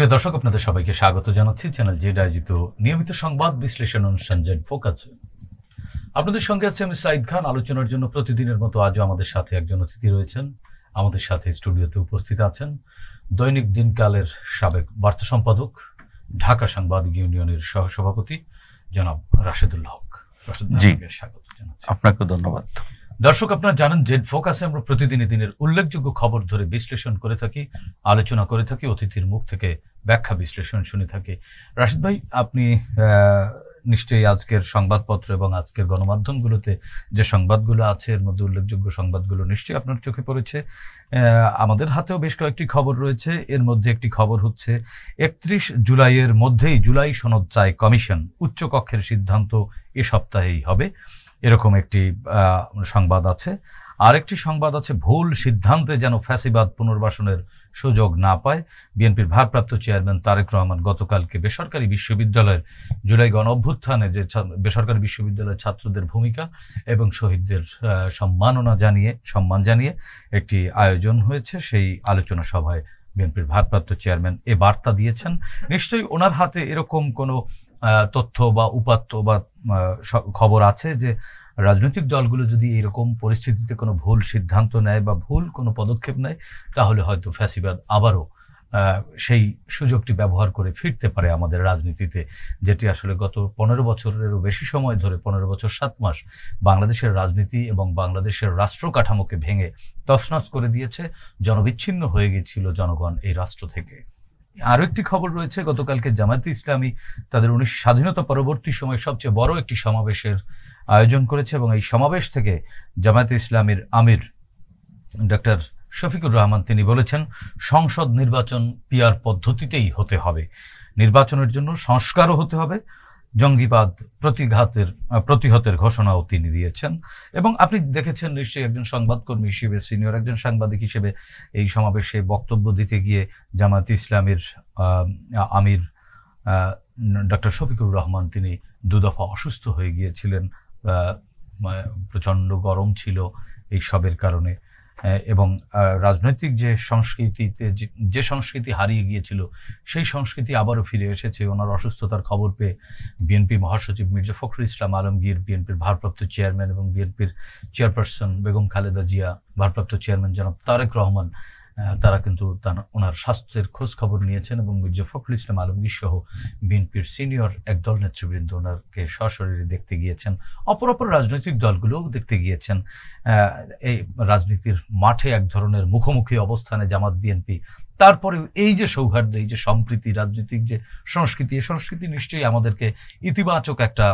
প্রিয় দর্শক, আপনাদের সবাইকে স্বাগত জানাচ্ছি চ্যানেল জেড আয়োজিত নিয়মিত সংবাদ বিশ্লেষণ অনুষ্ঠান জেড ফোকাসে। আপনাদের সঙ্গে আছে আমি সাইদ খান। আলোচনার জন্য প্রতিদিনের মতো আজও আমাদের সাথে একজন অতিথি রয়েছেন। আমাদের সাথে স্টুডিওতে উপস্থিত আছেন দৈনিক দিনকালের সাবেক বার্তা সম্পাদক, ঢাকা সাংবাদিক ইউনিয়নের সহসভাপতি জনাব রাশেদুল হক। জি, স্বাগত জানাচ্ছি। আপনাকে ধন্যবাদ। দর্শক, আপনারা জানেন জেড ফোকাসে আমরা প্রতিদিনই দিনের উল্লেখযোগ্য খবর ধরে বিশ্লেষণ করে থাকি, আলোচনা করে থাকি, অতিথির মুখ থেকে ব্যাখ্যা বিশ্লেষণ শুনে থাকি। রাশিদ ভাই, আপনি নিশ্চয়ই আজকের সংবাদপত্র এবং আজকের গণমাধ্যমগুলোতে যে সংবাদগুলো আছে এর মধ্যে উল্লেখযোগ্য সংবাদগুলো নিশ্চয়ই আপনার চোখে পড়েছে। আমাদের হাতেও বেশ কয়েকটি খবর রয়েছে। এর মধ্যে একটি খবর হচ্ছে 31 জুলাইয়ের মধ্যেই জুলাই সনদ চায় কমিশন, উচ্চকক্ষের সিদ্ধান্ত এ সপ্তাহেই হবে, এরকম একটি সংবাদ আছে। আরেকটি সংবাদ আছে ভুল সিদ্ধান্তে যেন ফ্যাসিবাদ পুনর্বাসনের সুযোগ না পায়। বিএনপির ভারপ্রাপ্ত চেয়ারম্যান তারেক রহমান গতকালকে বেসরকারি বিশ্ববিদ্যালয়ের জুলাই গণ অভ্যুত্থানে যে বেসরকারি বিশ্ববিদ্যালয়ের ছাত্রদের ভূমিকা এবং শহীদদের সম্মান জানিয়ে একটি আয়োজন হয়েছে। সেই আলোচনা সভায় বিএনপির ভারপ্রাপ্ত চেয়ারম্যান এ বার্তা দিয়েছেন। নিশ্চয়ই ওনার হাতে এরকম কোনো তথ্য বা উপাত্ত বা খবর আছে যে রাজনৈতিক দলগুলো যদি এরকম পরিস্থিতিতে কোনো ভুল সিদ্ধান্ত নেয় বা ভুল কোনো পদক্ষেপ নেয়, তাহলে হয়তো ফ্যাসিবাদ আবারও সেই সুযোগটি ব্যবহার করে ফিরতে পারে আমাদের রাজনীতিতে, যেটি আসলে গত 15 বছরেরও বেশি সময় ধরে, 15 বছর 7 মাস বাংলাদেশের রাজনীতি এবং বাংলাদেশের রাষ্ট্র কাঠামোকে ভেঙে তছনছ করে দিয়েছে। জনবিচ্ছিন্ন হয়ে গিয়েছিল জনগণ এই রাষ্ট্র থেকে। আরও একটি খবর রয়েছে, গতকালকে জামায়াতে ইসলামী তাদের 19 স্বাধীনতা পরবর্তী সময় সবচেয়ে বড় একটি সমাবেশের আয়োজন করেছে এবং এই সমাবেশ থেকে জামায়াতে ইসলামীর আমির ডক্টর শফিকুর রহমান তিনি বলেছেন সংসদ নির্বাচন পিআর পদ্ধতিতেই হতে হবে, নির্বাচনের জন্য সংস্কারও হতে হবে, জঙ্গিবাদ প্রতিহতের ঘোষণাও তিনি দিয়েছেন। এবং আপনি দেখেছেন নিশ্চয়ই একজন সংবাদকর্মী হিসেবে, সিনিয়র একজন সাংবাদিক হিসেবে এই সমাবেশে বক্তব্য দিতে গিয়ে জামায়াতে ইসলামীর আমির ডক্টর শফিকুর রহমান তিনি দুদফা অসুস্থ হয়ে গিয়েছিলেন। প্রচণ্ড গরম ছিল এই সবের কারণে এবং রাজনৈতিক যে সংস্কৃতি হারিয়ে গিয়েছিল সেই সংস্কৃতি আবারও ফিরে এসেছে। ওনার অসুস্থতার খবর পেয়ে বিএনপি মহাসচিব মির্জা ফখরুল ইসলাম আলমগীর, বিএনপির ভারপ্রাপ্ত চেয়ারম্যান এবং বিএনপির চেয়ারপারসন বেগম খালেদা জিয়া, ভারপ্রাপ্ত চেয়ারম্যান জনাব তারেক রহমান, তারা কিন্তু ওনার স্বাস্থ্যের খোঁজ খবর নিয়েছেন এবং মির্জা ফখরুল ইসলাম আলমগীর সহ বিএনপির সিনিয়র একদল নেতৃবৃন্দ ওনারকে সশরীরে দেখতে গিয়েছেন। অপর রাজনৈতিক দলগুলোও দেখতে গিয়েছেন। এই রাজনীতির মাঠে এক ধরনের মুখোমুখি অবস্থানে জামাত বিএনপি। তারপরেও এই যে সৌহার্দ্য, এই যে সম্প্রীতি, রাজনৈতিক যে সংস্কৃতি, এই সংস্কৃতি নিশ্চয়ই আমাদেরকে ইতিবাচক একটা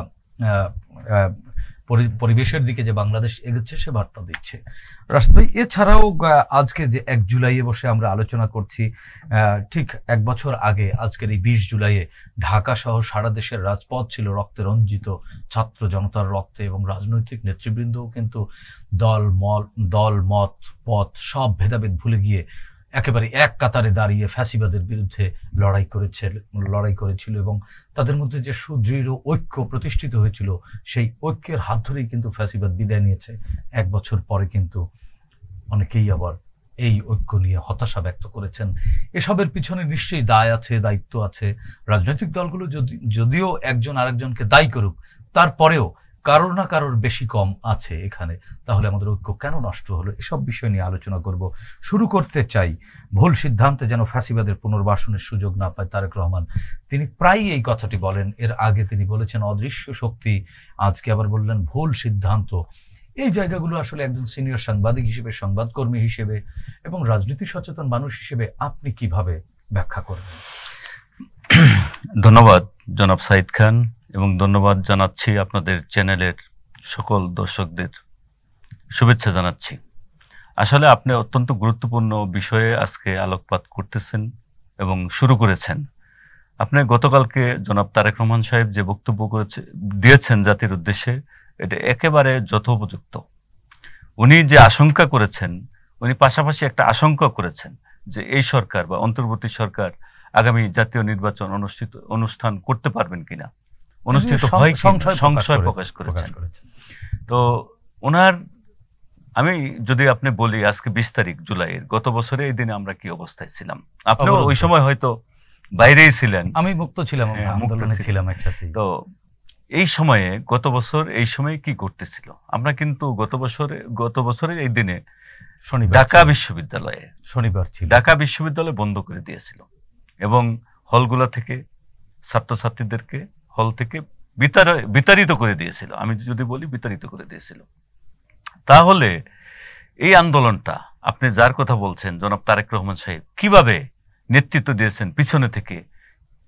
পরিবেশের দিকে যে বাংলাদেশ এগোচ্ছে সে বার্তা দিচ্ছে। রাশিদ ভাই, এছাড়াও আজকে যে 1 জুলাইয়ে বসে আমরা আলোচনা করছি, ঠিক 1 বছর আগে আজকের এই 20 জুলাইয়ে ঢাকা সহ সারা দেশের রাজপথ ছিল রক্তে রঞ্জিত, ছাত্র জনতার রক্তে, এবং রাজনৈতিক নেতৃবৃন্দও কিন্তু দল মত পথ সব ভেদাভেদ ভুলে গিয়ে একেবারে এক কাতারে দাঁড়িয়ে ফ্যাসিবাদের বিরুদ্ধে লড়াই করেছিল এবং তাদের মধ্যে যে সুদৃঢ় ঐক্য প্রতিষ্ঠিত হয়েছিল সেই ঐক্যের হাত ধরেই কিন্তু ফ্যাসিবাদ বিদায় নিয়েছে। 1 বছর পরে কিন্তু অনেকেই আবার এই ঐক্য নিয়ে হতাশা ব্যক্ত করেছেন। এসবের পিছনে নিশ্চয়ই দায় আছে, দায়িত্ব আছে। রাজনৈতিক দলগুলো যদিও একজন আরেকজনকে দায়ী করুক, তারপরেও কারোর না কারোর বেশি কম আছে এখানে। তাহলে আমাদের ঐক্য কেন নষ্ট হলো, এসব বিষয় নিয়ে আলোচনা করব। শুরু করতে চাই, ভুল সিদ্ধান্তে যেন ফ্যাসিবাদের পুনর্বাসনের সুযোগ না পায় তারেক রহমান। তিনি প্রায়ই এই কথাটি বলেন। এর আগে তিনি বলেছেন অদৃশ্য শক্তি, আজকে আবার বললেন ভুল সিদ্ধান্ত। এই জায়গাগুলো আসলে একজন সিনিয়র সাংবাদিক হিসেবে, সংবাদকর্মী হিসেবে এবং রাজনীতি সচেতন মানুষ হিসেবে আপনি কিভাবে ব্যাখ্যা করবেন? ধন্যবাদ জনাব সাইদ খান, এবং ধন্যবাদ জানাচ্ছি আপনাদের চ্যানেলের সকল দর্শকদের, শুভেচ্ছা জানাচ্ছি। আসলে আপনি অত্যন্ত গুরুত্বপূর্ণ বিষয়ে আজকে আলোকপাত করতেছেন এবং শুরু করেছেন। আপনি গতকালকে জনাব তারেক রহমান সাহেব যে বক্তব্য দিয়েছেন জাতির উদ্দেশ্যে, এটা একেবারে যথোপযুক্ত। উনি যে আশঙ্কা করেছেন, উনি পাশাপাশি একটা আশঙ্কা করেছেন যে এই সরকার বা অন্তর্বর্তী সরকার আগামী জাতীয় নির্বাচন অনুষ্ঠান করতে পারবেন কিনা, অনুষ্ঠিত হয় সংশয় প্রকাশ করেছেন। তো ওনার, আমি যদি আপনি বলি আজকে 20 তারিখ জুলাইয়ের, গত বছরে এই দিনে আমরা কি অবস্থায় ছিলাম, আপনিও ওই সময় হয়তো বাইরেই ছিলেন। আমি মুক্ত ছিলাম, হ্যাঁ, মুক্ত আন্দোলনে ছিলেন। ছিলাম একসাথে। তো এই সময়ে গত বছর এই সময়ে কি করতেছিল আমরা কিন্তু গত বছরের এই দিনে শনিবার ঢাকা ছিল। বিশ্ববিদ্যালয়ে শনিবার ছিল। ঢাকা বিশ্ববিদ্যালয় বন্ধ করে দিয়েছিল এবং হলগুলা থেকে ছাত্রছাত্রীদেরকে হল থেকে বিতাড়িত করে দিয়েছিল। আমি যদি বলি বিতাড়িত করে দিয়েছিল। তাহলে এই আন্দোলনটা আপনি যার কথা বলছেন জনাব তারেক রহমান সাহেব কিভাবে নেতৃত্ব দিয়েছেন পিছনে থেকে,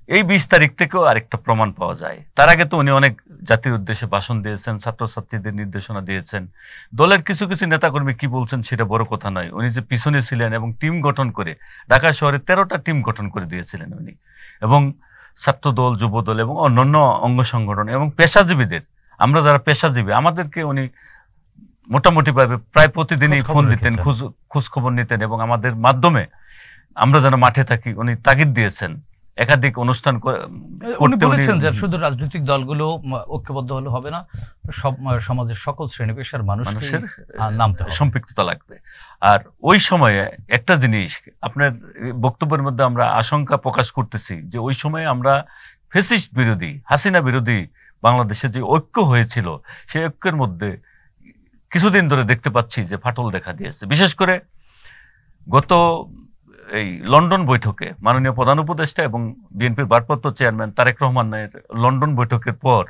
এই 20 তারিখ থেকেও আরেকটা প্রমাণ পাওয়া যায়। তার আগে তো উনি অনেক জাতির উদ্দেশ্যে ভাষণ দিয়েছেন, ছাত্রছাত্রীদের নির্দেশনা দিয়েছেন। দলের কিছু কিছু নেতাকর্মী কি বলছেন সেটা বড় কথা নয়, উনি যে পিছনে ছিলেন এবং টিম গঠন করে ঢাকা শহরে 13টা টিম গঠন করে দিয়েছিলেন উনি, এবং ছাত্রদল, যুবদল এবং অন্যান্য অঙ্গ সংগঠন এবং পেশাজীবীদের, আমরা যারা পেশাজীবী আমাদেরকে উনি মোটামুটি ভাবে প্রায় প্রতিদিনই ফোন দিতেন, খোঁজ খবর নিতেন এবং আমাদের মাধ্যমে আমরা যেন মাঠে থাকি উনি তাগিদ দিয়েছেন। একাধিক অনুষ্ঠান উনি বলেছেন যে শুধু রাজনৈতিক দলগুলো ঐক্যবদ্ধ হলে হবে না, সব সমাজের সকল শ্রেণী পেশার মানুষের নামতে হবে, সম্পৃক্ততা লাগবে। আর ওই সময়ে একটা জিনিস আপনার বক্তব্যের মধ্যে আমরা আশঙ্কা প্রকাশ করতেছি যে ওই সময়ে আমরা ফ্যাসিস্ট বিরোধী, হাসিনা বিরোধী বাংলাদেশে যে ঐক্য হয়েছিল সেই ঐক্যের মধ্যে কিছুদিন ধরে দেখতে পাচ্ছি যে ফাটল দেখা দিয়েছে। বিশেষ করে গত এই লন্ডন বৈঠকে মাননীয় প্রধান উপদেষ্টা এবং বিএনপির ভারপ্রাপ্ত চেয়ারম্যান তারেক রহমানের লন্ডন বৈঠকের পর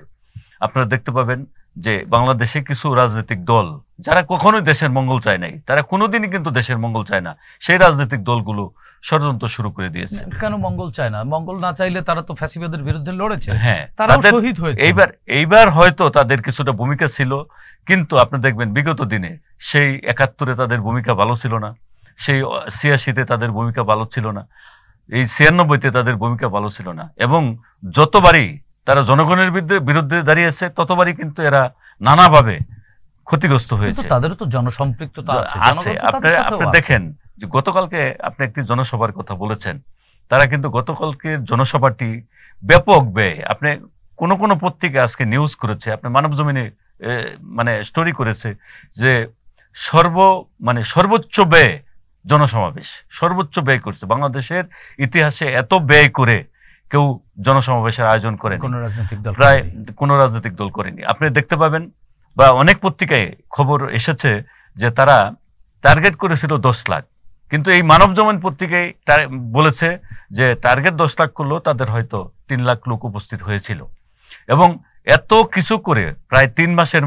আপনারা দেখতে পাবেন যে বাংলাদেশে কিছু রাজনৈতিক দল যারা কখনোই দেশের মঙ্গল চায় নাই, তারা কোনোদিনই কিন্তু দেশের মঙ্গল চায় না, সেই রাজনৈতিক দলগুলো ষড়যন্ত্র শুরু করে দিয়েছে। কেন মঙ্গল চায় না? মঙ্গল না চাইলে তারা তো ফ্যাসিবাদের বিরুদ্ধে লড়েছে, হ্যাঁ, তারাও শহীদ হয়েছে। এইবার হয়তো তাদের কিছুটা ভূমিকা ছিল, কিন্তু আপনি দেখবেন বিগত দিনে সেই 71-এ তাদের ভূমিকা ভালো ছিল না, সেই 86-তে তাদের ভূমিকা ভালো ছিল না, এই 96-তে তাদের ভূমিকা ভালো ছিল না, এবং যতবারই তারা জনগণের বিরুদ্ধে দাঁড়িয়েছে ততবারই কিন্তু এরা নানাভাবে ক্ষতিগ্রস্ত হয়েছে। তাদেরও তো জনসম্পৃক্ততা আছে। আপনি দেখেন যে গতকালকে আপনি একটি জনসভার কথা বলেছেন, তারা কিন্তু গতকালকে জনসভাটি ব্যাপক ব্যয়, আপনি কোন কোন পত্রিকা আজকে নিউজ করেছে, আপনি মানব জমিনে মানে স্টোরি করেছে যে সর্বোচ্চ ব্যয় জনসমাবেশ, সর্বোচ্চ ব্যয় করছে বাংলাদেশের ইতিহাসে। এত ব্যয় করে কেউ জনসমাবেশের আয়োজন করেন প্রায় কোনো রাজনৈতিক দল করেনি। আপনি দেখতে পাবেন বা অনেক পত্রিকায় খবর এসেছে যে তারা টার্গেট করেছিল 10 লাখ, কিন্তু এই মানব জমিন পত্রিকায় বলেছে যে টার্গেট 10 লাখ করলেও তাদের হয়তো 3 লাখ লোক উপস্থিত হয়েছিল। এবং এত কিছু করে প্রায় 3 মাসের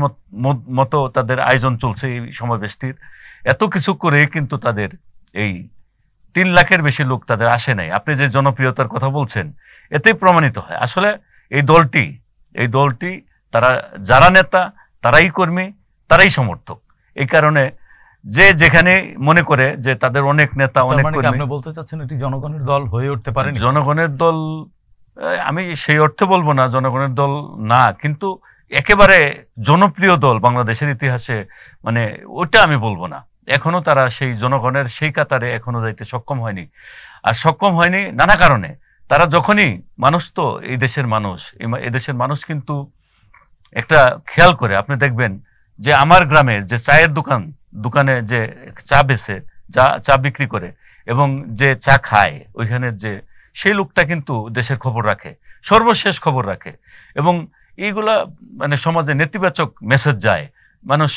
মতো তাদের আয়োজন চলছে এই সমাবেশটির, এত কিছু করে কিন্তু তাদের এই 3 লাখের বেশি লোক তাদের আসে নাই। আপনি যে জনপ্রিয়তার কথা বলছেন এতেই প্রমাণিত হয় আসলে এই দলটি তারা যারা নেতা তারাই কর্মী, তারাই সমর্থক। এই কারণে যে যেখানে মনে করে যে তাদের অনেক নেতা অনেক কর্মী, আপনি বলতে চাচ্ছেন এটি জনগণের দল হয়ে উঠতে পারেনি? জনগণের দল আমি সেই অর্থে বলবো না, জনগণের দল না, কিন্তু একেবারে জনপ্রিয় দল বাংলাদেশের ইতিহাসে মানে ওটা আমি বলবো না। এখনো তারা সেই জনগণের সেই কাতারে এখনো যাইতে সক্ষম হয়নি। আর সক্ষম হয়নি নানা কারণে। তারা যখনই মানুষ, তো এই দেশের মানুষ কিন্তু একটা খেয়াল করে, আপনি দেখবেন যে আমার গ্রামের যে চায়ের দোকানে যে চা বেচে, চা বিক্রি করে এবং যে চা খায় ওইখানে যে সেই লোকটা কিন্তু দেশের খবর রাখে, সর্বশেষ খবর রাখে, এবং এইগুলা মানে সমাজে নেতিবাচক মেসেজ যায়, মানুষ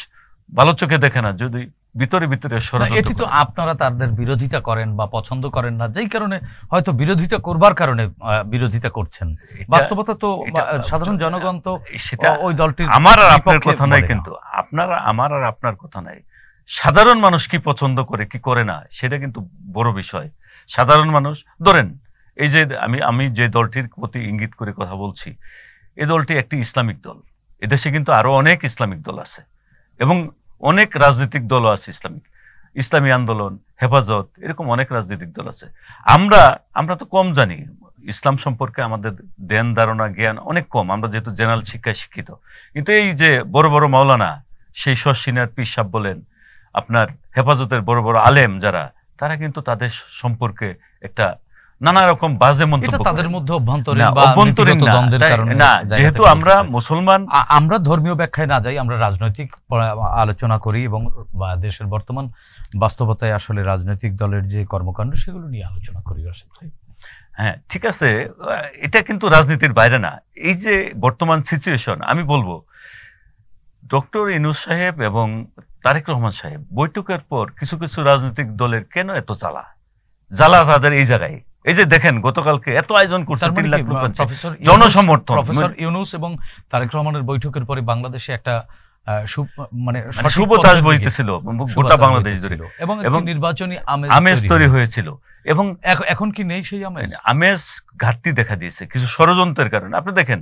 ভালো চোখে দেখে না যদি ভিতরে ষড়যন্ত্র। এটি তো আপনারা তাদের বিরোধিতা করেন বা পছন্দ করেন না, যেই কারণে হয়তো বিরোধিতা করবার কারণে বিরোধিতা করছেন। বাস্তবতা তো সাধারণ জনগণ তো ওই দলটির আমার আর আপনার কথা নাই, কিন্তু আমার আর আপনার কথা নাই। সাধারণ মানুষ কি পছন্দ করে কি করে না সেটা কিন্তু বড় বিষয়। সাধারণ মানুষ ধরেন এই যে আমি যে দলটির প্রতি ইঙ্গিত করে কথা বলছি, এই দলটি একটি ইসলামিক দল। এদেশে কিন্তু আরো অনেক ইসলামিক দল আছে এবং অনেক রাজনৈতিক দলও আছে, ইসলামী আন্দোলন, হেফাজত, এরকম অনেক রাজনৈতিক দল আছে। আমরা তো কম জানি ইসলাম সম্পর্কে, আমাদের ধ্যান ধারণা জ্ঞান অনেক কম, আমরা যেহেতু জেনারেল শিক্ষায় শিক্ষিত। কিন্তু এই যে বড় বড় মাওলানা, সেই সিনিয়র পীর সাহেব বলেন, আপনার হেফাজতের বড় বড় আলেম যারা, তারা কিন্তু তাদের সম্পর্কে একটা নানা রকম বাজে মন্তব্য, তাদের মধ্যে অভ্যন্তরীণ দ্বন্দ্বের কারণে না, যেহেতু আমরা মুসলমান, আমরা ধর্মীয় ব্যাখ্যায় না যাই, আমরা রাজনৈতিক আলোচনা করি এবং দেশের বর্তমান বাস্তবতায় আসলে রাজনৈতিক দলের যে কর্মকাণ্ড সেগুলো নিয়ে আলোচনা করি। রাশেদ ভাই, হ্যাঁ, ঠিক আছে, এটা কিন্তু রাজনীতির বাইরে না। এই যে বর্তমান সিচুয়েশন, আমি বলবো ডক্টর ইউনূস সাহেব এবং তারেক রহমান সাহেব বৈঠকের পর কিছু কিছু রাজনৈতিক দলের কেন এত জ্বালা তাদের এই জায়গায়। এই যে দেখেন গতকালকে এত আয়োজন করছে, 3 লাখ লোক জনসমর্থন। প্রফেসর ইউনূস এবং তারেক রহমানের বৈঠকের পরে বাংলাদেশে একটা সুবতাস বইতেছিল গোটা বাংলাদেশ জুড়ে এবং নির্বাচনী আমেজ তৈরি হয়েছিল। এবং এখন কি নেই সেই আমেজ? ঘাটতি দেখা দিয়েছে কিছু ষড়যন্ত্রের কারণে। আপনি দেখেন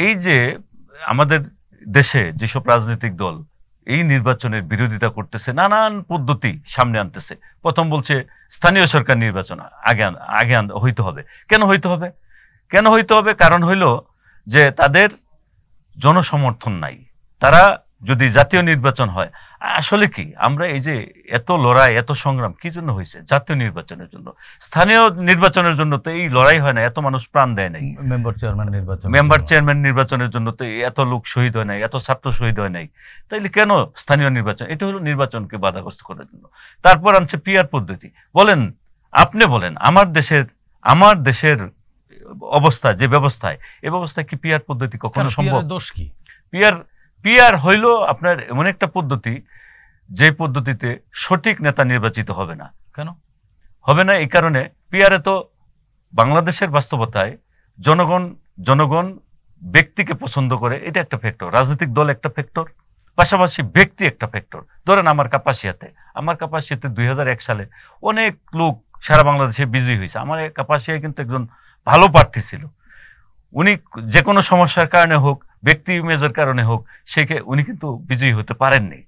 এই যে আমাদের দেশে যেসব রাজনৈতিক দল এই নির্বাচনের বিরোধিতা করতেছে, নানান পদ্ধতি সামনে আনতেছে। প্রথম বলছে স্থানীয় সরকার নির্বাচন আগে হইতে হবে। কেন হইতে হবে? কারণ হইল যে তাদের জনসমর্থন নাই। তারা যদি জাতীয় নির্বাচন হয়, আসলে কি আমরা এই যে এত লড়াই এত সংগ্রাম কি জন্য হয়েছে? জাতীয় নির্বাচনের জন্য। স্থানীয় নির্বাচনের জন্য তো এই লড়াই হয় না, এত মানুষ প্রাণ দেয় নাই। মেম্বার চেয়ারম্যান নির্বাচনের জন্য তো এত লোক শহীদ হয় নাই, এত ছাত্র শহীদ হয় নাই। তাইলে কেন স্থানীয় নির্বাচন? এটা হলো নির্বাচনকে বাধাগ্রস্ত করার জন্য। তারপর আনছে পিআর পদ্ধতি। আপনি বলেন আমার দেশের অবস্থা যে ব্যবস্থায়, এই ব্যবস্থায় কি পিআর পদ্ধতি কখনো সম্ভব? দোষ কি? পিআর হইল আপনার এমন একটা পদ্ধতি যে পদ্ধতিতে সঠিক নেতা নির্বাচিত হবে না। কেন হবে না? এই কারণে পিআরে তো বাংলাদেশের বাস্তবতায় জনগণ ব্যক্তিকে পছন্দ করে, এটা একটা ফ্যাক্টর। রাজনৈতিক দল একটা ফ্যাক্টর, পাশাপাশি ব্যক্তি একটা ফ্যাক্টর। ধরেন আমার কাপাসিয়াতে 2001 সালে অনেক লোক সারা বাংলাদেশে বিজয়ী হয়েছে। আমার কাপাসিয়ায় কিন্তু একজন ভালো প্রার্থী ছিল। উনি যে কোনো সমস্যার কারণে হোক, ব্যক্তি ইমেজের কারণে হোক, উনি কিন্তু বিজয়ী হতে পারেননি।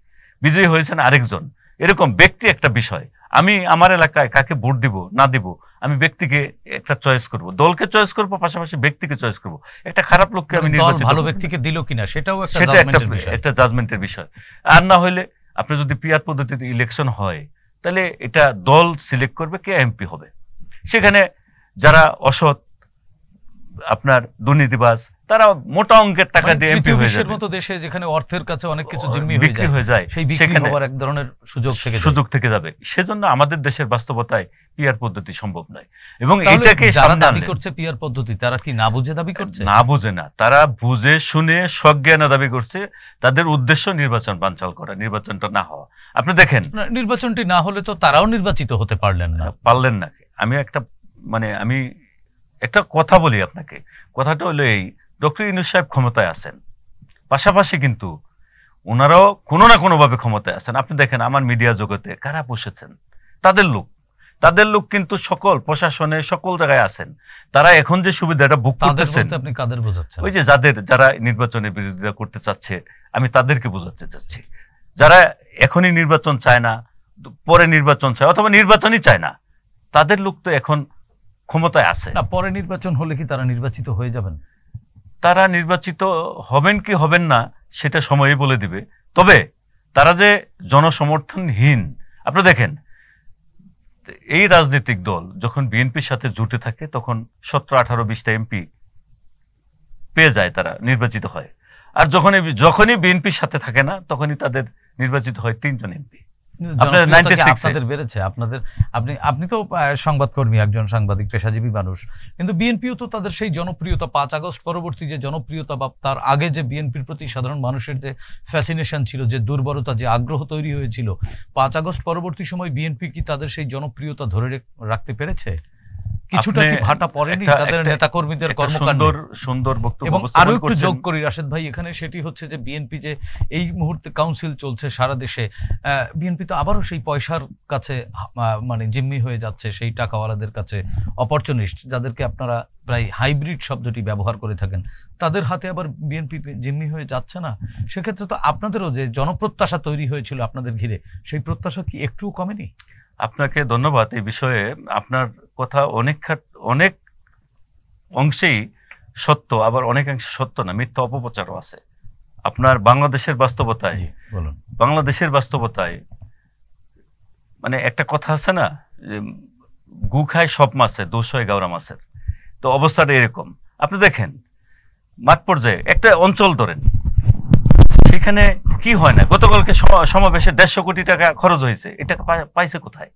বিজয়ী হয়েছেন আরেকজন। এরকম ব্যক্তি একটা বিষয়। আমি আমার এলাকায় কাকে ভোট দিব না দিব, আমি ব্যক্তিকে একটা চয়েস করব, দলকে চয়েস করব, পাশাপাশি ব্যক্তিকে চয়েস করব। একটা খারাপ লোককে আমি ভালো ব্যক্তিকে দিল কিনা সেটাও একটা জাজমেন্টের বিষয়। আর না হইলে আপনি যদি পিআর পদ্ধতিতে ইলেকশন হয়, তাহলে এটা দল সিলেক্ট করবে কে এমপি হবে। সেখানে যারা অসৎ, আপনার দুর্নীতিবাজ, তারা মোটা অঙ্কের টাকা দিয়ে এমপি হয়ে যায়। মতো দেশে যেখানে অর্থের কাছে অনেক কিছু জিম্মি হয়ে যায়, সেই বিক্রি হওয়ার এক ধরনের সুযোগ থেকে যাবে। সেজন্য আমাদের দেশের বাস্তবতায় পিআর পদ্ধতি সম্ভব নয়। এবং এটাকে যারা দাবি করছে পিআর পদ্ধতি, তারা কি না বুঝে দাবি করছে? না বুঝে না, তারা বুঝে শুনে সজ্ঞানে দাবি করছে। তাদের উদ্দেশ্য নির্বাচন বানচাল করা, নির্বাচনটা না হওয়া। আপনি দেখেন নির্বাচনটি না হলে তো তারাও নির্বাচিত হতে পারলেন না। আমি একটা কথা বলি আপনাকে। কথাটা হলো এই, ডক্টর ইউনূস সাহেব ক্ষমতায় আছেন, পাশাপাশি কিন্তু ওনারাও কোনো না কোনোভাবে ক্ষমতায় আছেন। আপনি দেখেন আমার মিডিয়া জগতে কারা বসেছেন, তাদের লোক কিন্তু সকল প্রশাসনে সকল জায়গায় আছেন। তারা এখন যে সুবিধাটা ভোগ করতেছেন, আপনি কাদের বোঝাচ্ছেন? ওই যে যারা নির্বাচনের বিরোধিতা করতে চাচ্ছে, আমি তাদেরকে বোঝাতে চাচ্ছি। যারা এখনই নির্বাচন চায় না, পরে নির্বাচন চায়, অথবা নির্বাচনই চায় না, তাদের লোক তো এখন ক্ষমতায় আছে। না, পরে নির্বাচন হলে কি তারা নির্বাচিত হয়ে যাবেন? তারা নির্বাচিত হবেন কি হবেন না সেটা সময়ই বলে দিবে। তবে তারা যে জনসমর্থনহীন, আপনি দেখেন এই রাজনৈতিক দল যখন বিএনপির সাথে জুটে থাকে, তখন 17, 18, 20টা এমপি পেয়ে যায়, তারা নির্বাচিত হয়। আর যখনই বিএনপির সাথে থাকে না, তখনই তাদের নির্বাচিত হয় 3 জন এমপি। আপনাদের বেড়েছে, আপনি তো সংবাদকর্মী, একজন সাংবাদিক, পেশাজীবী মানুষ, কিন্তু বিএনপিও তো তাদের সেই জনপ্রিয়তা, 5 আগস্ট পরবর্তী যে জনপ্রিয়তা বা তার আগে যে বিএনপির প্রতি সাধারণ মানুষের যে ফ্যাসিনেশন ছিল, যে দুর্বলতা, যে আগ্রহ তৈরি হয়েছিল, 5 আগস্ট পরবর্তী সময় বিএনপি কি তাদের সেই জনপ্রিয়তা ধরে রাখতে পেরেছে? কিছুটা কি ভাটা পড়েনি তাদের নেতাকর্মীদের কর্মকাণ্ডে? সুন্দর বক্তব্য। এবং আরো একটু যোগ করি রাশেদ ভাই এখানে, সেটি হচ্ছে যে বিএনপি যে এই মুহূর্তে কাউন্সিল চলছে সারা দেশে, বিএনপি তো আবারও সেই পয়সার কাছে জিম্মি হয়ে যাচ্ছে, সেই টাকাওয়ালাদের কাছে, অপরচুনিস্ট, যাদেরকে আপনারা প্রায় হাইব্রিড শব্দটি ব্যবহার করে থাকেন, তাদের হাতে আবার বিএনপি জিম্মি হয়ে যাচ্ছে না? সেক্ষেত্রে তো আপনাদেরও যে জনপ্রত্যাশা তৈরি হয়েছিল আপনাদের ঘিরে, সেই প্রত্যাশা কি একটু কমেনি? আপনাকে ধন্যবাদ। এই বিষয়ে আপনার কথা অনেক অংশেই সত্য, আবার অনেকাংশে সত্য না, মিথ্যা অপপ্রচারও আছে। আপনার বাংলাদেশের বাস্তবতায় একটা কথা আছে না, যে গু খায় সব মাছে, দোষ হয় গাওরা মাছের। তো অবস্থাটা এরকম। আপনি দেখেন মাঠ পর্যায়ে একটা অঞ্চল ধরেন, সেখানে কি হয় না, গতকালকে সমাবেশে 150 কোটি টাকা খরচ হয়েছে, এটা পাইছে কোথায়?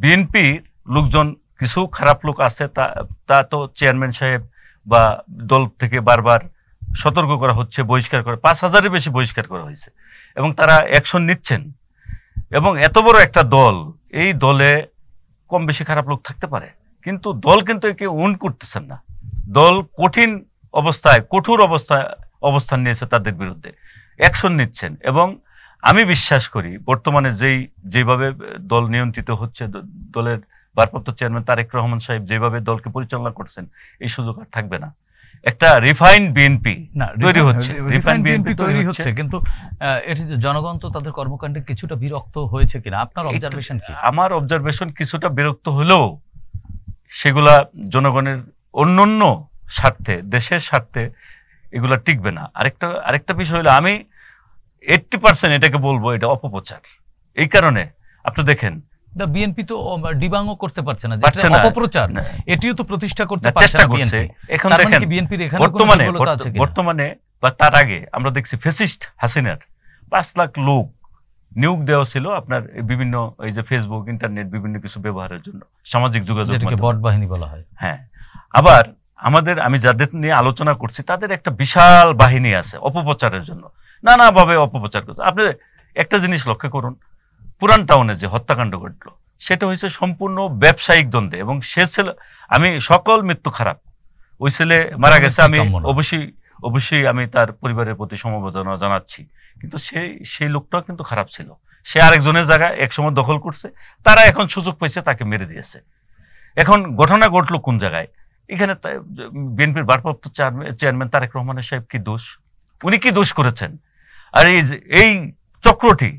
বিএনপির লোকজন কিছু খারাপ লোক আছে, তা তো চেয়ারম্যান সাহেব বা দল থেকে বারবার সতর্ক করা হচ্ছে, বহিষ্কার করা, 5,000-এর বেশি বহিষ্কার করা হয়েছে এবং তারা অ্যাকশন নিচ্ছেন। এবং এত বড় একটা দল, এই দলে কম বেশি খারাপ লোক থাকতে পারে, কিন্তু দল কিন্তু একে উন করতেছেন না। দল কঠিন অবস্থায়, কঠোর অবস্থান নিয়েছে তাদের বিরুদ্ধে, অ্যাকশন নিচ্ছেন। এবং আমি বিশ্বাস করি বর্তমানে যেভাবে দল নিয়ন্ত্রিত হচ্ছে, দলের ভারপ্রাপ্ত চেয়ারম্যান তারেক রহমান সাহেব যেভাবে দলকে পরিচালনা করছেন, এই সুযোগ আর থাকবে না। একটা রিফাইন্ড বিএনপি তৈরি হচ্ছে, রিফাইন্ড বিএনপি তৈরি হচ্ছে, কিন্তু এটি জনগণ তো তাদের কর্মকাণ্ডে কিছুটা বিরক্ত হয়েছে কিনা, আপনার অবজারভেশন কি? আমার অবজারভেশন কিছুটা বিরক্ত হলেও সেগুলা জনগণের অন্যান্য স্বার্থে, দেশের স্বার্থে এগুলা টিকবে না। আরেকটা বিষয় হলো, আমি 80% এটাকে বলবো এটা অপপ্রচার। এই কারণে আপনি দেখেন বিএনপি তো ডিবাংও করতে পারছে না, অপপ্রচার এটিও তো প্রতিষ্ঠা করতে পারছে না বিএনপি। এখন দেখেন বর্তমানে বা তার আগে আমরা দেখছি ফ্যাসিস্ট হাসিনার 5 লাখ লোক নিয়োগ দেওয়া ছিল আপনার বিভিন্ন এই যে ফেসবুক, ইন্টারনেট, বিভিন্ন কিছু ব্যবহারের জন্য, সামাজিক যোগাযোগ, যেটাকে বট বাহিনী বলা হয়। হ্যাঁ, আবার আমি যাদের নিয়ে আলোচনা করছি তাদের একটা বিশাল বাহিনী আছে অপপ্রচারের জন্য, নানাভাবে অপপ্রচার করছে। আপনি একটা জিনিস লক্ষ্য করুন, পুরান টাউনে যে হত্যাকাণ্ড ঘটলো সেটা হয়েছে সম্পূর্ণ ব্যবসায়িক দ্বন্দ্বে, এবং সে ছেলে, আমি সকল মৃত্যু খারাপ, ওই ছেলে মারা গেছে, আমি অবশ্যই আমি তার পরিবারের প্রতি সমবেদনা জানাচ্ছি, কিন্তু সেই লোকটাও কিন্তু খারাপ ছিল। সে আরেকজনের জায়গায় একসময় দখল করছে, তারা এখন সুযোগ পাইছে, তাকে মেরে দিয়েছে। এখন ঘটনা ঘটলো কোন জায়গায়? এখানে বিএনপির ভারপ্রাপ্ত চেয়ারম্যান তারেক রহমানের সাহেব কি দোষ? উনি কি দোষ করেছেন? আর এই চক্রটি,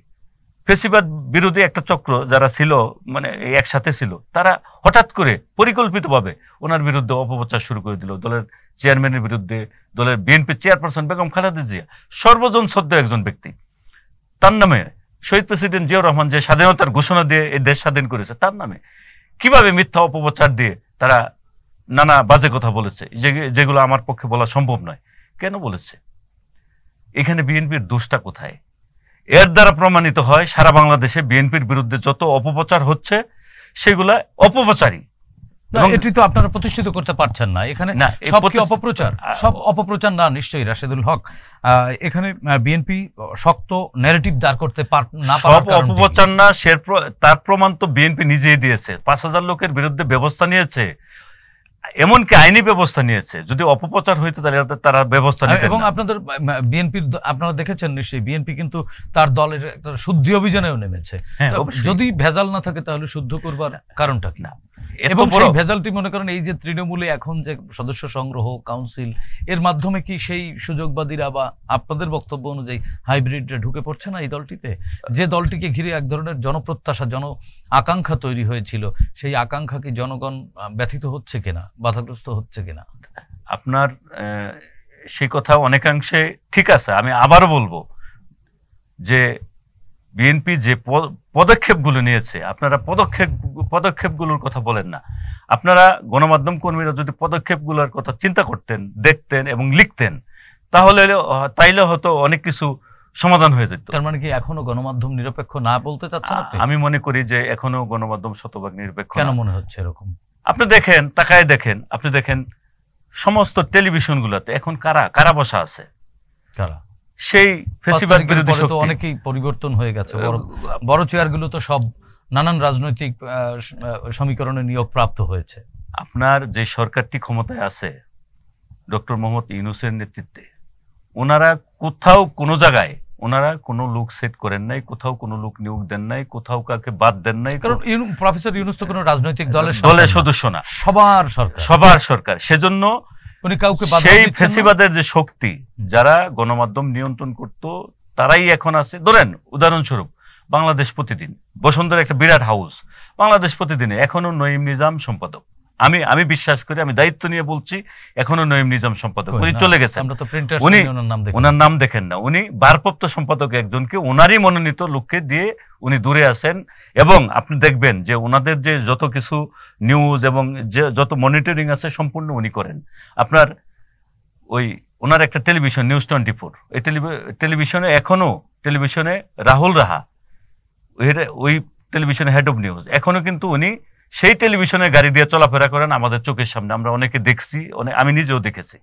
ফেসিবাদ বিরোধী একটা চক্র যারা ছিল, মানে একসাথে ছিল, তারা হঠাৎ করে পরিকল্পিতভাবে ওনার বিরুদ্ধে অপপ্রচার শুরু করে দিল। দলের চেয়ারম্যানের বিরুদ্ধে, দলের বিএনপি চেয়ারপারসন বেগম খালেদা জিয়া, সর্বজন শ্রদ্ধেয় একজন ব্যক্তি, তার নামে শহীদ প্রেসিডেন্ট জিয়াউর রহমান যে স্বাধীনতার ঘোষণা দিয়ে এই দেশ স্বাধীন করেছে, তার নামে কিভাবে মিথ্যা অপপ্রচার দিয়ে তারা নানা বাজে কথা বলেছে, যেগুলো আমার পক্ষে বলা সম্ভব নয়। কেন বলেছে? এখানে বিএনপির দোষটা কোথায়? এর দ্বারা প্রমাণিত হয় সারা বাংলাদেশে বিএনপির বিরুদ্ধে যত অপপ্রচার হচ্ছে সেগুলা অপপ্রচারই। এটি তো আপনারা প্রতিষ্ঠিত করতে পারছেন না। এখানে সব কি অপপ্রচার? সব অপপ্রচার না নিশ্চয়ই রাশেদুল হক। এখানে বিএনপি শক্ত ন্যারেটিভ দাঁড় করতে না পারার কারণ অপপ্রচার না, তার প্রমাণ তো বিএনপি নিজেই দিয়েছে। 5,000 লোকের বিরুদ্ধে ব্যবস্থা নিয়েছে, এমনকি আইনি ব্যবস্থা নিয়েছে। যদি অপপ্রচার হইতো তাহলে তারা ব্যবস্থা নিতেন। এবং আপনাদের বিএনপির আপনারা দেখেছেন নিশ্চয়ই, বিএনপি কিন্তু তার দলের একটা শুদ্ধি অভিযানেও নেমেছে। যদি ভেজাল না থাকে তাহলে শুদ্ধ করবার কারণটা কি? এবং সেই ভেজালটি মনে করেন এই যে তৃণমূলে এখন যে সদস্য সংগ্রহ কাউন্সিল, এর মাধ্যমে কি সেই সুযোগবাদীরা বা আপনাদের বক্তব্য অনুযায়ী হাইব্রিডরা ঢুকে পড়ছে না এই দলটিতে? যে দলটিকে ঘিরে এক ধরনের জনপ্রত্যাশা, জন আকাঙ্ক্ষা তৈরি হয়েছিল, সেই আকাঙ্ক্ষা কি জনগণ ব্যথিত হচ্ছে কিনা, বাধাগ্রস্ত হচ্ছে কিনা? আপনার সেই কথা অনেকাংশে ঠিক আছে। আমি আবারও বলবো যে বিএনপি যে পদক্ষেপগুলো নিয়েছে, আপনারা পদক্ষেপগুলোর কথা বলেন না। আপনারা গণমাধ্যম কর্মীরা যদি পদক্ষেপগুলোর কথা চিন্তা করতেন, দেখতেন এবং লিখতেন, তাইলে হয়তো অনেক কিছু সমাধান হয়ে যেত। তার মানে কি এখনো গণমাধ্যম নিরপেক্ষ না বলতে চাচ্ছেন আপনি? আমি মনে করি যে এখনো গণমাধ্যম শতভাগ নিরপেক্ষ। কেন মনে হচ্ছে এরকম? আপনি দেখেন, তাকায় দেখেন, আপনি দেখেন সমস্ত টেলিভিশনগুলোতে এখন কারা বসা আছে? কারা? সেই ফেসিবাদ বিরোধী শক্তি। অনেকেই পরিবর্তন হয়ে গেছে। বড় চেয়ারগুলো তো সব নানান রাজনৈতিক সমীকরণে নিয়োগ প্রাপ্ত হয়েছে। আপনার যে সরকারটি ক্ষমতায় আছে ডক্টর মোহাম্মদ ইউনূসের নেতৃত্বে, ওনারা কোথাও কোনো জায়গায় ওনারা কোনো লোক সেট করেন নাই, কোথাও কোনো লোক নিয়োগ দেন নাই, কোথাও কাউকে বাদ দেন নাই। কারণ প্রফেসর ইউনূস তো কোনো রাজনৈতিক দলের সদস্য না, সবার সরকার। সেজন্য উনি কাউকে সেই ফেসিবাদের যে শক্তি, যারা গণমাধ্যম নিয়ন্ত্রণ করত, তারাই এখন আছে। ধরেন উদাহরণস্বরূপ বাংলাদেশ প্রতিদিন, বসুন্ধরা একটা বিরাট হাউস, বাংলাদেশ প্রতিদিনে এখনো নঈম নিজাম সম্পাদক। আমি বিশ্বাস করি, আমি দায়িত্ব নিয়ে বলছি, এখনো নঈম নিজাম সম্পাদক। উনি চলে গেছেন, ওনার নাম দেখেন না। উনি ভারপ্রাপ্ত সম্পাদক একজনকে, ওনারই মনোনীত লোককে দিয়ে উনি দূরে আছেন। এবং আপনি দেখবেন যে ওনাদের যে যত কিছু নিউজ এবং যে যত মনিটরিং আছে সম্পূর্ণ উনি করেন। আপনার ওনার একটা টেলিভিশন নিউজ 24, এই টেলিভিশনে রাহুল রাহা, ওই টেলিভিশনে হেড অফ নিউজ, এখনো কিন্তু উনি সেই টেলিভিশনে গাড়ি দিয়ে চলাফেরা করেন আমাদের চোখের সামনে, আমরা অনেকে দেখছি, আমি নিজেও দেখেছি।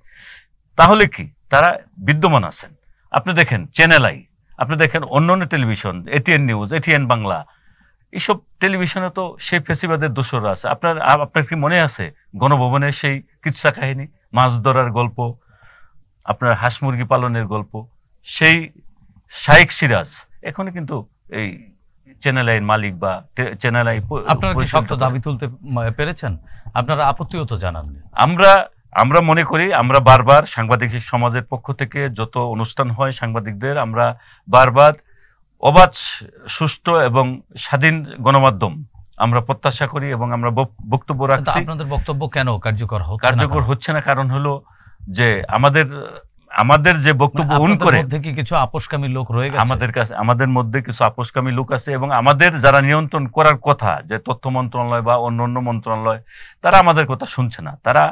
তাহলে কি তারা বিদ্যমান আছেন? আপনি দেখেন চ্যানেল আই, আপনি দেখেন অন্যান্য television, ATN news, ATN Bangla, এইসব টেলিভিশনে তো সেই ফেসিবাদের দোসররা আছে। আপনার কি মনে আছে গণভবনের সেই কিচ্ছা কাহিনী, মাছ ধরার গল্প, আপনার হাঁস মুরগি পালনের গল্প, সেই শাইখ সিরাজ এখনই কিন্তু এই চ্যানেল আইয়ের মালিক বা চ্যানেল আই। আপনারা কি শক্ত দাবি তুলতে পেরেছেন? আপনারা আপত্তিও তো জানাননি। আমরা মনে করি, আমরা বারবার সাংবাদিক সমাজের পক্ষ থেকে যত অনুষ্ঠান হয় সাংবাদিকদের, আমরা বারবার অবাধ, সুষ্ঠু এবং স্বাধীন গণমাধ্যম আমরা প্রত্যাশা করি এবং আমরা বক্তব্য রাখছি। আপনাদের বক্তব্য কেন কার্যকর হচ্ছে না? কারণ হলো যে আমাদের যে বক্তব্য করে কিছু আপোষকামী লোক রয়ে গেছে আমাদের মধ্যে কিছু আপোষকামী লোক আছে, এবং আমাদের যারা নিয়ন্ত্রণ করার কথা, যে তথ্য মন্ত্রণালয় বা অন্যান্য মন্ত্রণালয়, তারা আমাদের কথা শুনছে না। তারা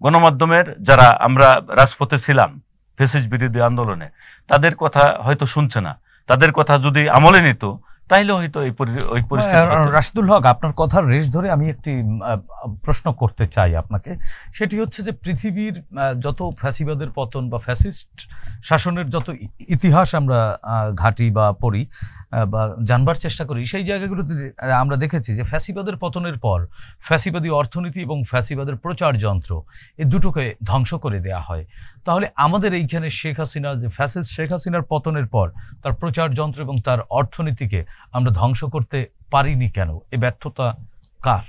গণমাধ্যমের যারা আমরা রাজপথে ছিলাম ফ্যাসিস্ট বিরোধী আন্দোলনে, তাদের কথা হয়তো শুনছে না। তাদের কথা যদি আমলে নিত তাইলে হয়তো এই পরিস্থিতি। রাশিদুল হক, আপনার কথার রেশ ধরে আমি একটি প্রশ্ন করতে চাই আপনাকে। সেটি হচ্ছে যে পৃথিবীর যত ফ্যাসিবাদের পতন বা ফ্যাসিস্ট শাসনের যত ইতিহাস আমরা ঘাঁটি বা পড়ি বা জানবার চেষ্টা করি, সেই জায়গাগুলোতে আমরা দেখেছি যে ফ্যাসিবাদের পতনের পর ফ্যাসিবাদী অর্থনীতি এবং ফ্যাসিবাদের প্রচার যন্ত্র, এই দুটোকে ধ্বংস করে দেয়া হয়। তাহলে আমাদের এইখানে শেখ হাসিনা, যে ফ্যাসিস্ট শেখ হাসিনার পতনের পর তার প্রচার যন্ত্র এবং তার অর্থনীতিকে আমরা ধ্বংস করতে পারিনি কেন? এই ব্যর্থতা কার?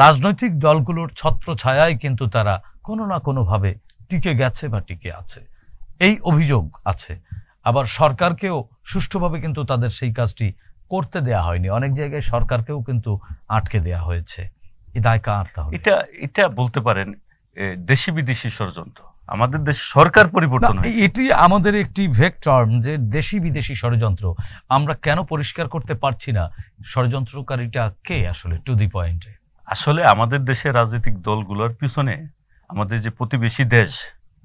রাজনৈতিক দলগুলোর ছত্র ছায়ায় কিন্তু তারা কোনো না কোনোভাবে টিকে গেছে বা টিকে আছে, এই অভিযোগ আছে। আবার সরকারকেও সুষ্ঠুভাবে কিন্তু তাদের সেই কাজটি করতে দেয়া হয়নি। অনেক জায়গায় সরকারকেও কিন্তু আটকে দেয়া হয়েছে। এই দায় কার? তাহলে এটা বলতে পারেন দেশি বিদেশি ষড়যন্ত্র। আমাদের দেশ সরকার পরিবর্তন, এটি আমাদের একটি ভেগ টার্ম, যে দেশি বিদেশি ষড়যন্ত্র। আমরা কেন পরিষ্কার করতে পারছি না ষড়যন্ত্রকারীটা কে আসলে? টু দি পয়েন্টে, আসলে আমাদের দেশের রাজনৈতিক দলগুলোর পিছনে আমাদের যে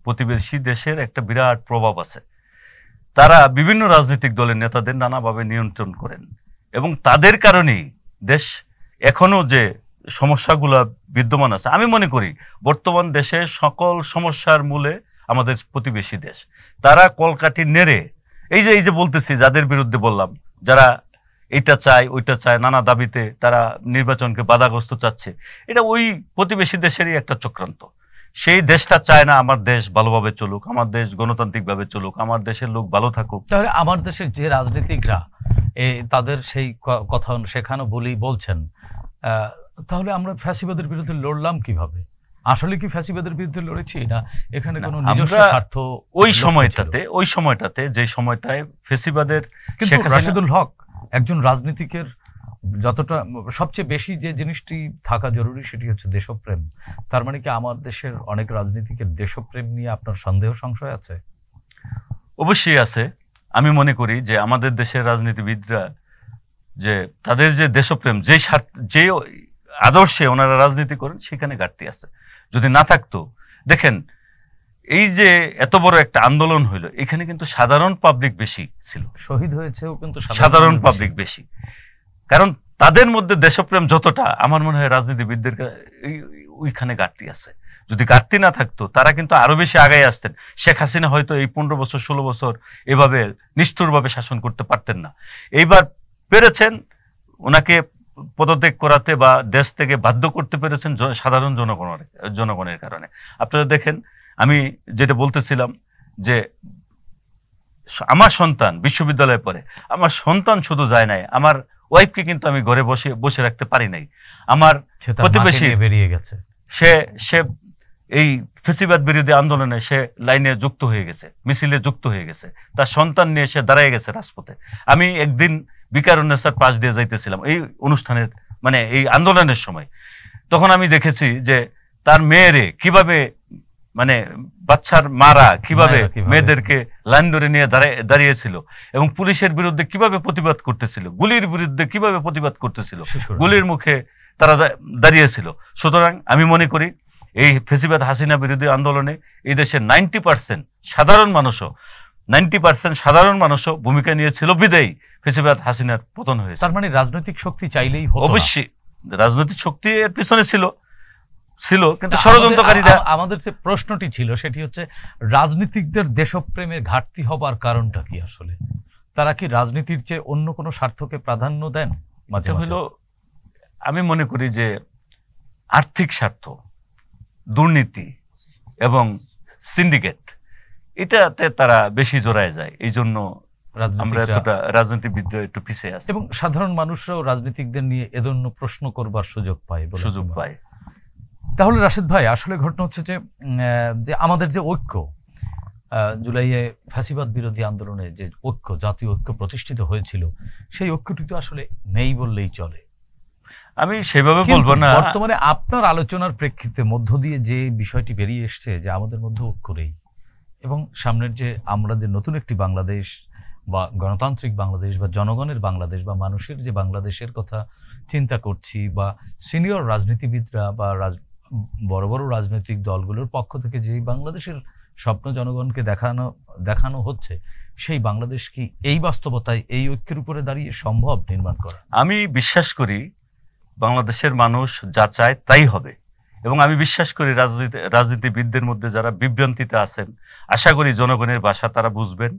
প্রতিবেশী দেশের একটা বিরাট প্রভাব আছে। তারা বিভিন্ন রাজনৈতিক দলের নেতাদের নানাভাবে নিয়ন্ত্রণ করেন, এবং তাদের কারণেই দেশ এখনো যে সমস্যাগুলো বিদ্যমান আছে। আমি মনে করি বর্তমান দেশের সকল সমস্যার মূলে আমাদের প্রতিবেশী দেশ। তারা কলকাঠি নেড়ে এই যে বলতেছি, যাদের বিরুদ্ধে বললাম, যারা এইটা চায় ওইটা চায়, নানা দাবিতে তারা নির্বাচনকে বাধাগ্রস্ত চাচ্ছে, এটা ওই প্রতিবেশী দেশেরই একটা চক্রান্ত। সেই দেশটা চায় না আমার দেশ ভালোভাবে চলুক, আমার দেশ গণতান্ত্রিকভাবে চলুক, আমার দেশের লোক ভালো থাকুক। তাহলে আমার দেশের যে রাজনীতিকরা তাদের সেই কথা সেখানে বলছেন, তাহলে আমরা ফ্যাসিবাদের বিরুদ্ধে লড়লাম কিভাবে? আসলে কি ফ্যাসিবাদের বিরুদ্ধে লড়েছি, না এখানে কোনো নিজস্ব স্বার্থ? ওই সময়টাতে যে সময়টায় ফ্যাসিবাদের, কিন্তু রাশিদুল হক, একজন রাজনীতিকের যতটা সবচেয়ে বেশি যে জিনিসটি থাকা জরুরি সেটি হচ্ছে দেশপ্রেম। তার মানে কি আমার দেশের অনেক রাজনীতিকের দেশপ্রেম নিয়ে আপনার সন্দেহ সংশয় আছে? অবশ্যই আছে। আমি মনে করি যে আমাদের দেশের রাজনীতিবিদরা যে তাদের যে দেশপ্রেম, যে আদর্শে ওনারা রাজনীতি করেন, সেখানে ঘাটতি আছে। যদি না থাকতো, দেখেন এই যে এত বড় একটা আন্দোলন হইলো, এখানে কিন্তু সাধারণ পাবলিক বেশি ছিল, শহীদ হয়েছেও কিন্তু সাধারণ পাবলিক বেশি। কারণ তাদের মধ্যে দেশপ্রেম যতটা, আমার মনে হয় রাজনীতিবিদদের ওইখানে ঘাটতি আছে। যদি ঘাটতি না থাকতো, তারা কিন্তু আরো বেশি আগায় আসতেন। শেখ হাসিনা হয়তো এই 15 বছর 16 বছর এভাবে নিষ্ঠুরভাবে শাসন করতে পারতেন না। এইবার পেরেছেন, ওনাকে পদত্যাগ করাতে বা দেশ থেকে বাধ্য করতে পেরেছেন সাধারণ জনগণের কারণে। আপনারা দেখেন, আমি যেটা বলতেছিলাম যে আমার সন্তান বিশ্ববিদ্যালয়ে পড়ে, আমার সন্তান শুধু যায় নাই, আমার ওয়াইফকে কিন্তু আমি ঘরে বসে রাখতে পারি নাই। আমার প্রতিবেশী বেরিয়ে গেছে, সে এই ফ্যাসিবাদ বিরোধী আন্দোলনে সে লাইনে যুক্ত হয়ে গেছে, মিছিলে যুক্ত হয়ে গেছে, তার সন্তান নিয়ে সে দাঁড়ায় গেছে রাজপথে। আমি একদিন বিকারুন্নেসার পাশ দিয়ে যাইতেছিলাম এই অনুষ্ঠানের, মানে এই আন্দোলনের সময়, তখন আমি দেখেছি যে তার মেয়েরে কিভাবে, মানে বাচ্চার মারা কিভাবে মেয়েদেরকে লাইন ধরে নিয়ে দাঁড়িয়েছিল, এবং পুলিশের বিরুদ্ধে কিভাবে প্রতিবাদ করতেছিল, গুলির বিরুদ্ধে কিভাবে প্রতিবাদ করতেছিল, গুলির মুখে তারা দাঁড়িয়েছিল। সুতরাং আমি মনে করি এই ফ্যাসিবাদ হাসিনা বিরোধী আন্দোলনে এই দেশের 90% সাধারণ মানুষও 90% সাধারণ মানুষও ভূমিকা নিয়েছিল বিদেয়ী ফেসিবাদ হাসিনার পতন হয়েছে। তার মানে রাজনৈতিক শক্তি চাইলেই হতো না। অবশ্যই রাজনৈতিক শক্তি এর পিছনে ছিল কিন্তু ষড়যন্ত্রকারীরা। আমাদের যে প্রশ্নটি ছিল সেটি হচ্ছে রাজনীতিকদের দেশপ্রেমের ঘাটতি হবার কারণটা কি আসলে? তারা কি রাজনীতির চেয়ে অন্য কোনো স্বার্থকে প্রাধান্য দেন? মাঝে মাঝে আমি মনে করি যে আর্থিক স্বার্থ, দুর্নীতি এবং সিন্ডিকেট, এটাতে তারা বেশি জড়ায় যায়। এই জন্য আমরা এতটা রাজনীতিবিদ একটু পিছিয়ে আছি এবং সাধারণ মানুষরাও রাজনীতিকদের নিয়ে এজন্য প্রশ্ন করবার সুযোগ পায়। তাহলে রাশেদ ভাই, আসলে ঘটনা হচ্ছে যে আমাদের যে ঐক্য, জুলাইয়ে ফ্যাসিবাদ বিরোধী আন্দোলনে যে ঐক্য, জাতীয় ঐক্য প্রতিষ্ঠিত হয়েছিল, সেই ঐক্যটি তো আসলে নেই বললেই চলে। আমি সেভাবে বলবো না। বর্তমানে আপনার আলোচনার প্রেক্ষিতে মধ্য দিয়ে যে বিষয়টি বেরিয়ে এসছে যে আমাদের মধ্যে ঐক্য নেই, এবং সামনের যে আমরা যে নতুন একটি বাংলাদেশ বা গণতান্ত্রিক বাংলাদেশ বা জনগণের বাংলাদেশ বা মানুষের যে বাংলাদেশের কথা চিন্তা করছি, বা সিনিয়র রাজনীতিবিদরা বা বড় বড় রাজনৈতিক দলগুলোর পক্ষ থেকে যে বাংলাদেশের স্বপ্ন জনগণকে দেখানো হচ্ছে, সেই বাংলাদেশ কি এই বাস্তবতায় এই ঐক্যের উপরে দাঁড়িয়ে সম্ভব নির্মাণ করা? আমি বিশ্বাস করি বাংলাদেশের মানুষ যা চায় তাই হবে, এবং আমি বিশ্বাস করি রাজনীতিবিদদের মধ্যে যারা বিভ্রান্তিতে আছেন, আশা করি জনগণের ভাষা তারা বুঝবেন।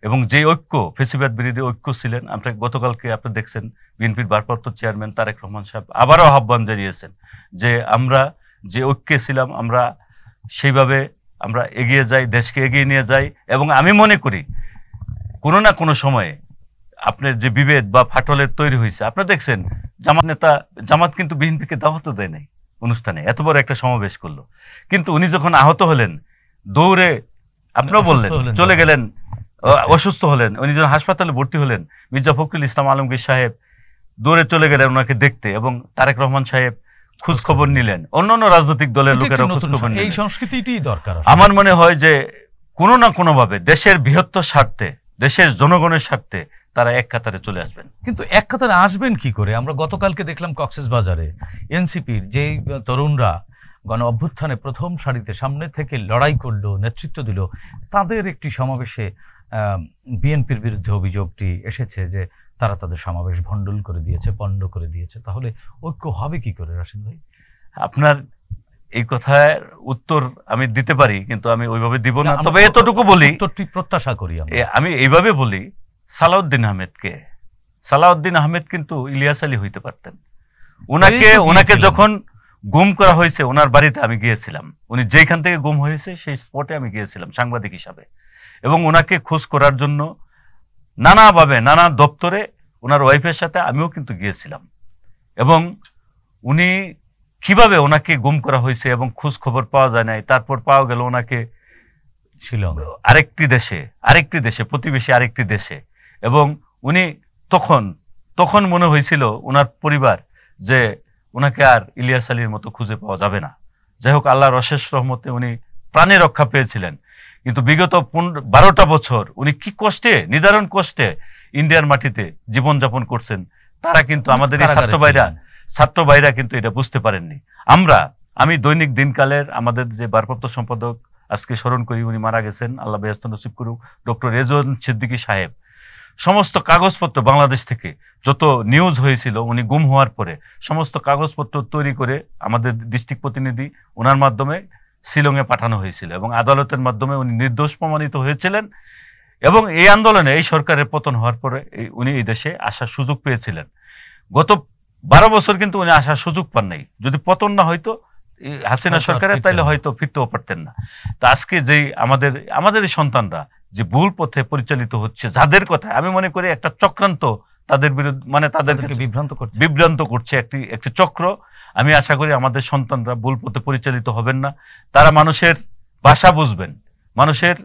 এবং যে ঐক্য, ফেসিবাদ বিরোধী ঐক্য ছিলেন, আমরা গতকালকে আপনি দেখছেন বিএনপির ভারপ্রাপ্ত চেয়ারম্যান তারেক রহমান সাহেব আবারও আহ্বান জানিয়েছেন যে আমরা যে ঐক্যে ছিলাম আমরা সেইভাবে আমরা এগিয়ে যাই, দেশকে এগিয়ে নিয়ে যাই। এবং আমি মনে করি কোনো না কোনো সময়ে আপনার যে বিভেদ বা ফাটলের তৈরি হয়েছে, আপনারা দেখছেন জামাত কিন্তু বিএনপিকে দাওয়াতও দেয় নাই অনুষ্ঠানে, এত বড় একটা সমাবেশ করলো, কিন্তু উনি যখন আহত হলেন দৌড়ে, আপনারা বললেন, চলে গেলেন, অসুস্থ হলেন, উনি যখন হাসপাতালে ভর্তি হলেন, মির্জা ফখরুল ইসলাম আলমগীর সাহেব দৌড়ে চলে গেলেন ওনাকে দেখতে, এবং তারেক রহমান সাহেব খোঁজ খবর নিলেন, অন্যান্য রাজনৈতিক দলের লোকেরা খোঁজ খবর নিলেন। এই সংস্কৃতিটাই দরকার। আমার মনে হয় যে কোনো না কোনো ভাবে দেশের বৃহত্তর স্বার্থে, দেশের জনগণের স্বার্থে তারা এক কাতারে চলে আসবেন। কিন্তু এক কাতারে আসবেন কি করে? আমরা গতকালকে দেখলাম কক্সবাজারে এনসিপির যে তরুণরা গণ অভ্যুত্থানে প্রথম সারিতে সামনে থেকে লড়াই করলো, নেতৃত্ব দিল, তাদের একটি সমাবেশে বিএনপির বিরুদ্ধে অভিযোগটি এসেছে যে তারা তাদের সমাবেশ ভণ্ডুল করে দিয়েছে, পণ্ড করে দিয়েছে। তাহলে ঐক্য হবে কি করে রাশেদ ভাই? আপনার এই কথার উত্তর আমি দিতে পারি, কিন্তু আমি ওইভাবে দিব না। তবে এতটুকু বলি, উত্তরটি প্রত্যাশা করি আমি এইভাবে বলি, সালাউদ্দিন আহমেদ কিন্তু ইলিয়াস আলী হইতে পারতেন। ওনাকে যখন গুম করা হয়েছে ওনার বাড়িতে আমি গিয়েছিলাম, উনি যেখান থেকে গুম হয়েছে সেই স্পটে আমি গিয়েছিলাম সাংবাদিক হিসাবে, এবং ওনাকে খোঁজ করার জন্য নানাভাবে নানা দপ্তরে ওনার ওয়াইফের সাথে আমিও কিন্তু গিয়েছিলাম। এবং উনি কিভাবে ওনাকে গুম করা হয়েছে এবং খোঁজ খবর পাওয়া যায় নাই, তারপর পাওয়া গেল ওনাকে শিলং আরেকটি দেশে প্রতিবেশী আরেকটি দেশে। এবং উনি তখন মনে হয়েছিল ওনার পরিবার যে ওনাকে আর ইলিয়াস আলীর মতো খুঁজে পাওয়া যাবে না। যাই হোক, আল্লাহর অশেষ রহমতে উনি প্রাণে রক্ষা পেয়েছিলেন। কিন্তু বিগত 12টা বছর উনি কি কষ্টে, নিদারুণ কষ্টে ইন্ডিয়ার মাটিতে জীবনযাপন করছেন, তারা কিন্তু আমাদের এই ছাত্র ভাইরা কিন্তু এটা বুঝতে পারেননি। আমি দৈনিক দিনকালের আমাদের যে ভারপ্রাপ্ত সম্পাদক আজকে স্মরণ করি, উনি মারা গেছেন, আল্লাহ বেহেশত নসিব করুক, ডক্টর রেজওয়ান সিদ্দিকী সাহেব। সমস্ত কাগজপত্র বাংলাদেশ থেকে যত নিউজ হয়েছিল উনি গুম হওয়ার পরে সমস্ত কাগজপত্র তৈরি করে আমাদের ডিস্ট্রিক্ট প্রতিনিধি ওনার মাধ্যমে শিলংয়ে পাঠানো হয়েছিল, এবং আদালতের মাধ্যমে উনি নির্দোষ প্রমাণিত হয়েছিলেন। এবং এই আন্দোলনে, এই সরকারের পতন হওয়ার পরে উনি এই দেশে আসার সুযোগ পেয়েছিলেন। গত 12 বছর কিন্তু উনি আসার সুযোগ পান নাই। যদি পতন না হয়তো হাসিনা সরকারের, তাইলে হয়তো ফিরতেও পারতেন না। তো আজকে যেই আমাদের এই সন্তানরা যে ভুল পথে পরিচালিত হচ্ছে, যাদের কথা আমি মনে করি একটা চক্রান্ত তাদের বিরুদ্ধে, মানে তাদেরকে বিভ্রান্ত করছে একটি চক্র। আমি আশা করি আমাদের সন্তানরা ভুল পথে পরিচালিত হবেন না, তারা মানুষের ভাষা বুঝবেন, মানুষের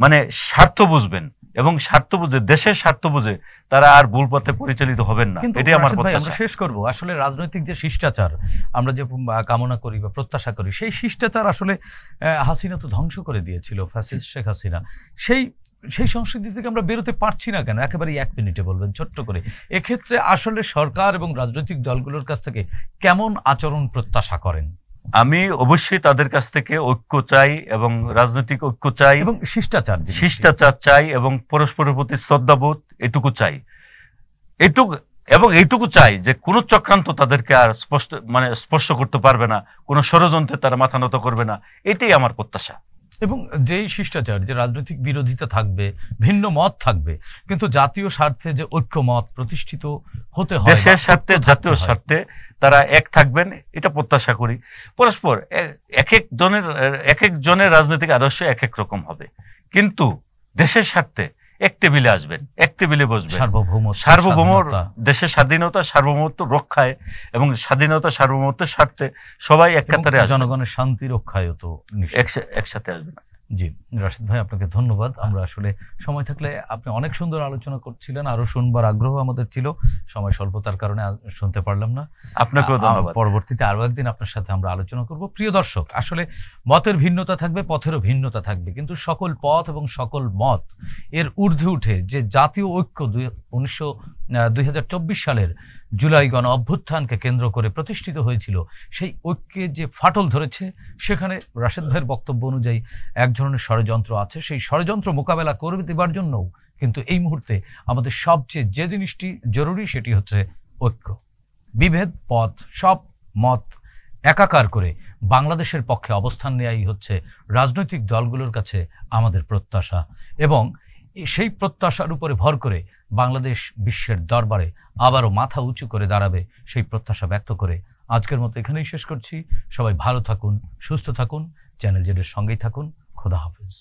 মানে স্বার্থ বুঝবেন, এবং স্বার্থ বুঝে, দেশের স্বার্থ বুঝে তারা আর ভুল পথে পরিচালিত হবেন না। এটাই আমার প্রত্যাশা। আমরা শেষ করব, আসলে রাজনৈতিক যে শিষ্টাচার আমরা যে কামনা করি বা প্রত্যাশা করি, সেই শিষ্টাচার আসলে হাসিনা তো ধ্বংস করে দিয়েছিল, ফ্যাসিস্ট শেখ হাসিনা। সেই সংস্কৃতি থেকে আমরা বেরোতে পারছি না কেন? একেবারে 1 মিনিটে বলবেন ছোট্ট করে। এক্ষেত্রে আসলে সরকার এবং রাজনৈতিক দলগুলোর কাছ থেকে কেমন আচরণ প্রত্যাশা করেন? আমি অবশ্যই তাদের কাছ থেকে ঐক্য চাই এবং রাজনৈতিক ঐক্য চাই এবং শিষ্টাচার চাই এবং পরস্পরের প্রতি শ্রদ্ধাবোধ এটুকু চাই, এইটুকু চাই যে কোনো চক্রান্ত তাদেরকে আর স্পর্শ করতে পারবে না, কোনো ষড়যন্ত্রে তারা মাথা নত করবে না, এটাই আমার প্রত্যাশা। এবং যেই শিষ্টাচার, যে রাজনৈতিক বিরোধিতা থাকবে, ভিন্ন মত থাকবে, কিন্তু জাতীয় স্বার্থে যে ঐক্যমত প্রতিষ্ঠিত হতে হয়, দেশের স্বার্থে জাতীয় স্বার্থে তারা এক থাকবেন, এটা প্রত্যাশা করি। পরস্পর এক এক জনের রাজনৈতিক আদর্শ এক এক রকম হবে, কিন্তু দেশের স্বার্থে এক টেবিলে আসবেন, এক টেবিলে বসবেন, সার্বভৌম দেশের স্বাধীনতা সার্বভৌমত্ব রক্ষায় এবং স্বাধীনতা সার্বভৌমত্বের স্বার্থে সবাই এক কাতারে আসবেন, জনগণের শান্তি রক্ষায়ও তো একসাথে আসবেন। জি রাশিদ ভাই, আপনাকে ধন্যবাদ। আমরা আসলে সময় থাকলে আপনি অনেক সুন্দর আলোচনা করছিলেন, আরো শুনবার আগ্রহ আমাদের ছিল, সময় স্বল্পতার কারণে শুনতে পারলাম না। আপনাকেও ধন্যবাদ। পরবর্তীতে আরো একদিন আপনার সাথে আমরা আলোচনা করব। প্রিয় দর্শক, আসলে মতের ভিন্নতা থাকবে, পথেরও ভিন্নতা থাকবে, কিন্তু সকল পথ এবং সকল মত এর ঊর্ধ্বে উঠে যে জাতীয় ঐক্য 2024 সালের জুলাই গণ অভ্যুত্থানকে কেন্দ্র করে প্রতিষ্ঠিত হয়েছিল, সেই ঐক্যে যে ফাটল ধরেছে, সেখানে রাশেদ ভাইয়ের বক্তব্য অনুযায়ী এক ধরনের ষড়যন্ত্র আছে। সেই ষড়যন্ত্র মোকাবেলা করে দেবার জন্যও কিন্তু এই মুহূর্তে আমাদের সবচেয়ে যে জিনিসটি জরুরি, সেটি হচ্ছে ঐক্য। বিভেদ পথ সব মত একাকার করে বাংলাদেশের পক্ষে অবস্থান নেওয়াই হচ্ছে রাজনৈতিক দলগুলোর কাছে আমাদের প্রত্যাশা, এবং সেই প্রত্যাশার উপরে ভর করে বাংলাদেশ বিশ্বের দরবারে আবারও মাথা উঁচু করে দাঁড়াবে, সেই প্রত্যাশা ব্যক্ত করে আজকের মতো এখানেই শেষ করছি। সবাই ভালো থাকুন, সুস্থ থাকুন, চ্যানেল জেডের সঙ্গেই থাকুন। খোদা হাফেজ।